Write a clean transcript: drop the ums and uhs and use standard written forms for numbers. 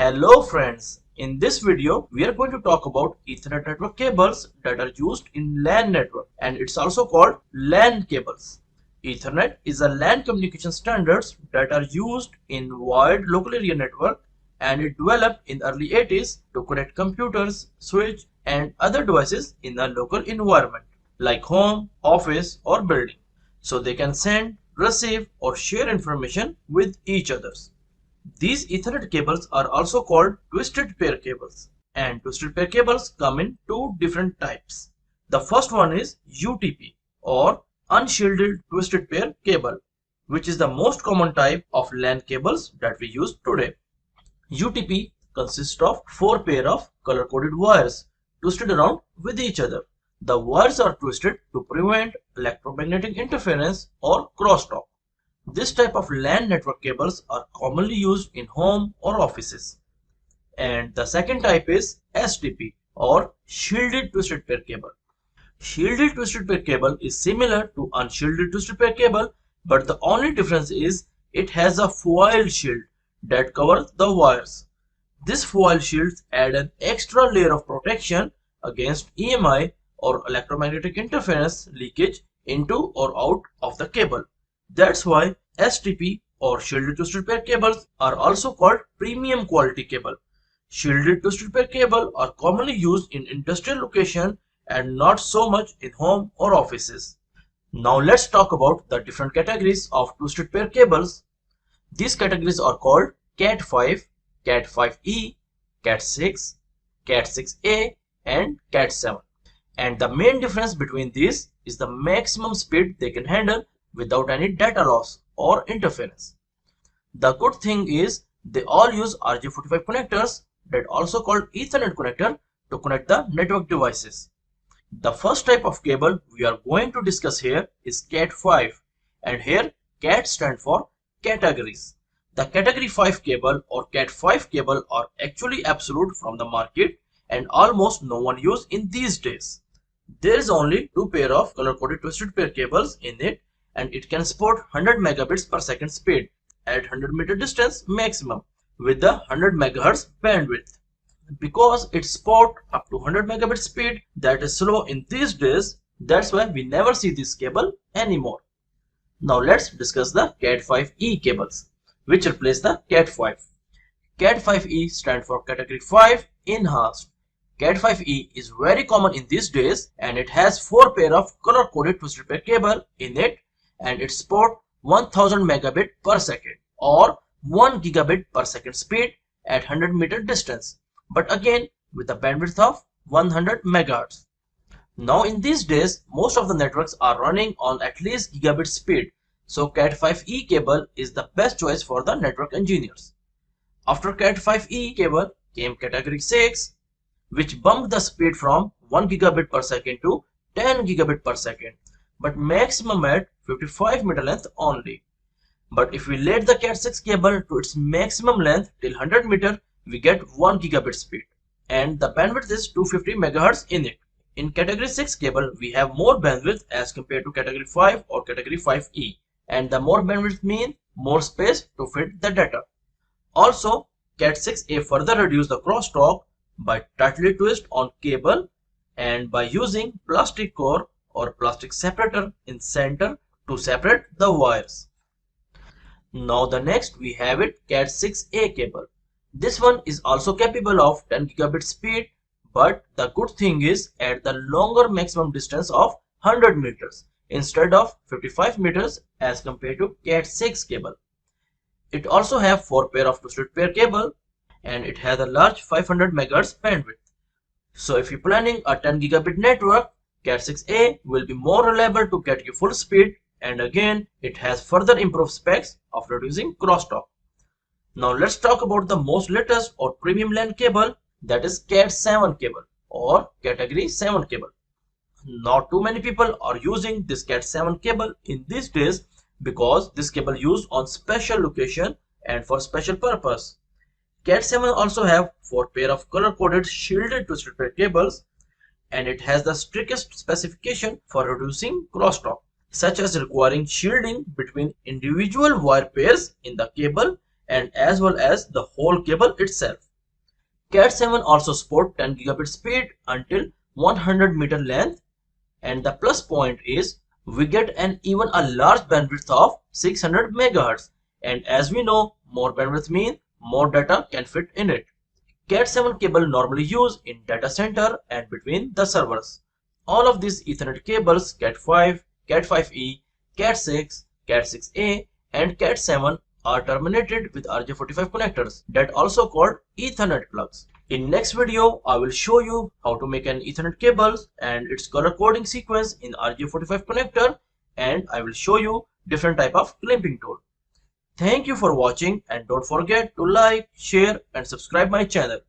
Hello friends, in this video we are going to talk about Ethernet network cables that are used in LAN network, and it's also called LAN cables. Ethernet is a LAN communication standards that are used in wide local area network, and it developed in early 80s to connect computers, switch and other devices in a local environment like home, office or building, so they can send, receive or share information with each others. These Ethernet cables are also called twisted pair cables, and twisted pair cables come in two different types. The first one is UTP or Unshielded Twisted Pair Cable, which is the most common type of LAN cables that we use today. UTP consists of four pair of color-coded wires twisted around with each other. The wires are twisted to prevent electromagnetic interference or crosstalk. This type of LAN network cables are commonly used in home or offices. And the second type is STP or Shielded Twisted Pair Cable. Shielded Twisted Pair Cable is similar to Unshielded Twisted Pair Cable, but the only difference is it has a foil shield that covers the wires. This foil shields add an extra layer of protection against EMI or electromagnetic interference leakage into or out of the cable. That's why STP or Shielded Twisted Pair cables are also called premium quality cable. Shielded Twisted Pair cable are commonly used in industrial location and not so much in home or offices. Now let's talk about the different categories of twisted pair cables. These categories are called Cat5, Cat5e, Cat6, Cat6a and Cat7. And the main difference between these is the maximum speed they can handle without any data loss or interference. The good thing is they all use RJ45 connectors, that also called Ethernet connector, to connect the network devices. The first type of cable we are going to discuss here is Cat5, and here Cat stands for categories. The category 5 cable or Cat5 cable are actually absolute from the market and almost no one use in these days. There is only two pair of color-coded twisted pair cables in it, and it can support 100 megabits per second speed at 100 meter distance maximum with the 100 megahertz bandwidth. Because it supports up to 100 megabit speed that is slow in these days, that's why we never see this cable anymore. Now let's discuss the Cat5e cables, which replace the Cat5. Cat5e stands for category 5 enhanced. Cat5e is very common in these days, and it has four pair of color-coded twisted pair cable in it, and it supports 1000 megabit per second or 1 gigabit per second speed at 100 meter distance, but again with a bandwidth of 100 megahertz. Now in these days most of the networks are running on at least gigabit speed, so Cat5e cable is the best choice for the network engineers. After Cat5e cable came category 6, which bumped the speed from 1 gigabit per second to 10 gigabit per second, but maximum at 55 meter length only. But if we let the Cat6 cable to its maximum length till 100 meter, we get 1 gigabit speed, and the bandwidth is 250 megahertz in it. In category 6 cable, we have more bandwidth as compared to category 5 or category 5e, and the more bandwidth means more space to fit the data. Also, Cat6a further reduced the crosstalk by tightly twist on cable and by using plastic core or plastic separator in center to separate the wires. Now the next we have it Cat6a cable. This one is also capable of 10 gigabit speed, but the good thing is at the longer maximum distance of 100 meters instead of 55 meters as compared to Cat6 cable. It also have four pair of twisted pair cable, and it has a large 500 megahertz bandwidth. So if you're planning a 10 gigabit network, Cat6a will be more reliable to get you full speed, and again it has further improved specs of reducing crosstalk. Now let's talk about the most latest or premium LAN cable, that is Cat7 cable or category 7 cable. Not too many people are using this Cat7 cable in these days because this cable used on special location and for special purpose. Cat7 also have four pair of color-coded shielded twisted pair cables, and it has the strictest specification for reducing crosstalk, such as requiring shielding between individual wire pairs in the cable and as well as the whole cable itself. Cat7 also support 10 gigabit speed until 100 meter length, and the plus point is we get an even a large bandwidth of 600 megahertz, and as we know, more bandwidth means more data can fit in it. Cat7 cable normally used in data center and between the servers. All of these Ethernet cables, Cat5, Cat5e, Cat6, Cat6a, and Cat7 are terminated with RJ45 connectors that also called Ethernet plugs. In next video, I will show you how to make an Ethernet cable and its color coding sequence in RJ45 connector, and I will show you different type of clamping tool. Thank you for watching, and don't forget to like, share and subscribe my channel.